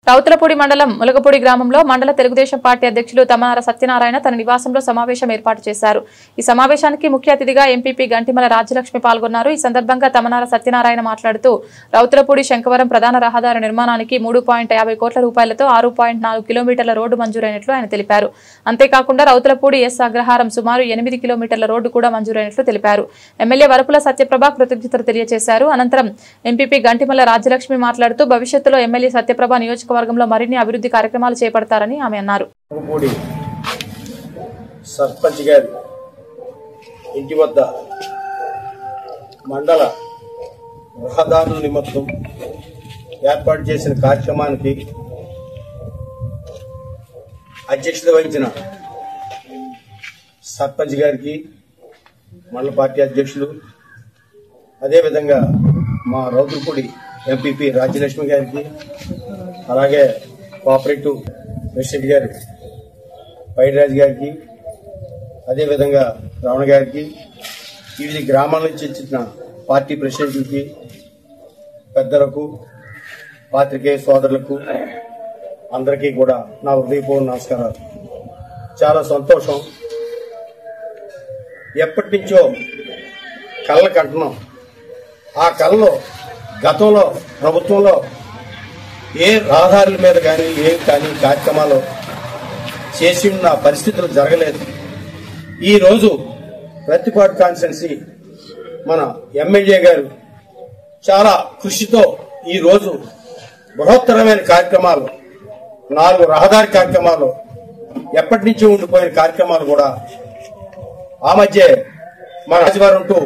రౌతులపూడి మండలం ములగపూడి గ్రామంలో మండల తెలుగుదేశం పార్టీ అధ్యక్షులు తమనార సత్యనారాయణ తన నివాసంలో సమావేశం ఏర్పాటు చేశారు. ఈ సమావేశానికి ముఖ్య అతిథిగా ఎంపీపీ గంటిమల రాజ్యలక్ష్మి పాల్గొన్నారు. ఈ సందర్భంగా తమనార సత్యనారాయణ మాట్లాడుతూ రౌతులపూడి శంకవరం ప్రధాన రహదారి నిర్మాణానికి 3.50 కోట్ల రూపాయలతో 6.4 కిలోమీటర్ల రోడ్డు మంజూరైనట్లు ఆయన తెలిపారు. అంతేకాకుండా రౌతులపూడి ఎస్ అగ్రహారం సుమారు 8 కిలోమీటర్ల రోడ్డు కూడా మంజూరైనట్లు తెలిపారు. ఎమ్మెల్యే వరపుల సత్యప్రభ కృతజ్ఞతలు తెలియజేశారు. అనంతరం ఎంపీపీ గంటిమల రాజ్యలక్ష్మి మాట్లాడుతూ భవిష్యత్తులో ఎమ్మెల్యే సత్యప్రభ నియోజకవర్గంలో మరిన్ని అభివృద్ధి కార్యక్రమాలు చేపడతారని ఆమె అన్నారు. సర్పంచ్ గారి ఇంటి వద్ద మండల రహదారుల నిమిత్తం ఏర్పాటు చేసిన కార్యక్రమానికి అధ్యక్షత వహించిన సర్పంచ్ గారికి, మండల పార్టీ అధ్యక్షులు, అదేవిధంగా మా రౌతులపూడి ఎంపీపీ రాజ్యలక్ష్మి గారికి, అలాగే కోఆపరేటివ్ ప్రెసిడెంట్ గారు పైడిరాజు గారికి, అదేవిధంగా రమణ గారికి, వివిధ గ్రామాల నుంచి వచ్చిన పార్టీ ప్రెసిడెంట్లకి, పెద్దలకు, పాత్రికేయ సోదరులకు అందరికీ కూడా నా హృదయపూర్వక నమస్కారాలు. చాలా సంతోషం. ఎప్పటి నుంచో కళ్ళ కంటున్నాం. ఆ కళ్ళలో గతంలో ప్రభుత్వంలో ఏ రహదారుల మీద కానీ కార్యక్రమాలు చేసి ఉన్న పరిస్థితులు జరగలేదు. ఈరోజు ప్రతిపాడు కాన్స్టిట్యున్సీ మన ఎమ్మెల్యే గారు చాలా కృషితో ఈరోజు బృహత్తరమైన కార్యక్రమాలు, 4 రహదారి కార్యక్రమాలు, ఎప్పటి నుంచి ఉండిపోయిన కార్యక్రమాలు కూడా ఆ మధ్య మన రాజవారం టు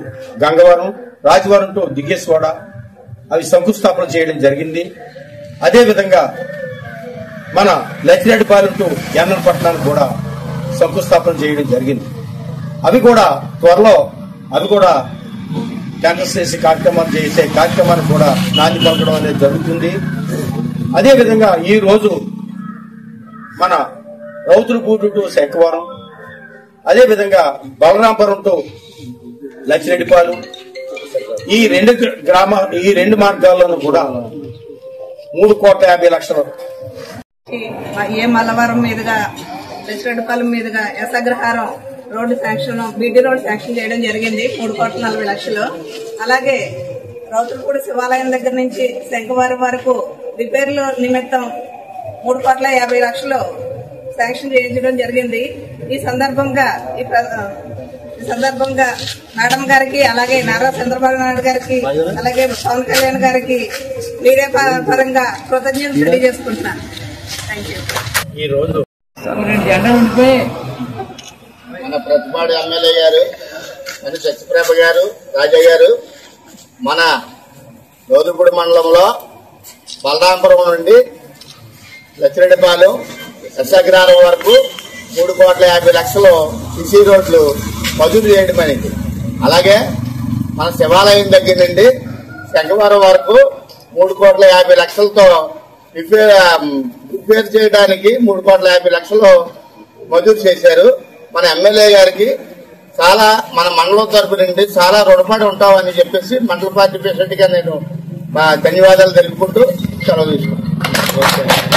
గంగవరం, రాజవారం టు దిగ్గేశ్వాడ అవి శంకుస్థాపన చేయడం జరిగింది. అదేవిధంగా మన లచ్చిరెడ్డిపాలెం టు ఎన్నపట్నానికి కూడా శంకుస్థాపన చేయడం జరిగింది. అవి కూడా త్వరలో టెండర్స్ చేసి కార్యక్రమాలు చేసే కార్యక్రమానికి కూడా నాంది పలకడం అనేది జరుగుతుంది. అదేవిధంగా ఈ రోజు మన రౌతులపూడి టు శంకవరం, అదేవిధంగా బలరాంపురం టు లచ్చిరెడ్డిపాలెం ఈ రెండు మార్గాల్లోనూ కూడా 3,50,00,000 ఏ మల్లవరం మీదుగా లచ్చిరెడ్డిపాలెం మీదుగా S Agraharam road sanction, BT road sanction చేయడం జరిగింది 3,40,00,000. అలాగే రౌతులపూడి శివాలయం దగ్గర నుంచి శంకవరం వరకు రిపేర్ల నిమిత్తం 3,50,00,000 శాంక్షన్ చేయించడం జరిగింది. ఈ సందర్భంగా మేడం గారికి, అలాగే నారా చంద్రబాబు నాయుడు గారికి, అలాగే పవన్ కళ్యాణ్ గారికి మీడియా పరంగా కృతజ్ఞతలు తెలియజేసుకుంటున్నాను. ఈ రోజు మన ప్రతిపాడు ఎమ్మెల్యే గారు, మన సత్యప్రభ గారు, రాజయ్య గారు మన రౌతులపూడి మండలంలో బలరాంపురం నుండి లచ్చిరెడ్డిపాలెం ఎస్అగ్రహారం వరకు 3,50,00,000 సిసి రోడ్లు మంజూరు చేయడం అనేది. అలాగే మన శివాలయం దగ్గర నుండి శంకవరం వరకు 3,50,00,000తో రిపేర్ చేయడానికి 3,50,00,000 మంజూరు చేశారు. మన ఎమ్మెల్యే గారికి చాలా మన మండలం తరపు నుండి చాలా రుణపడి ఉంటామని చెప్పేసి మండల పార్టీ ప్రెసిడెంట్ గా నేను ధన్యవాదాలు తెలుపుకుంటూ సెలవు తీసుకుంటాను.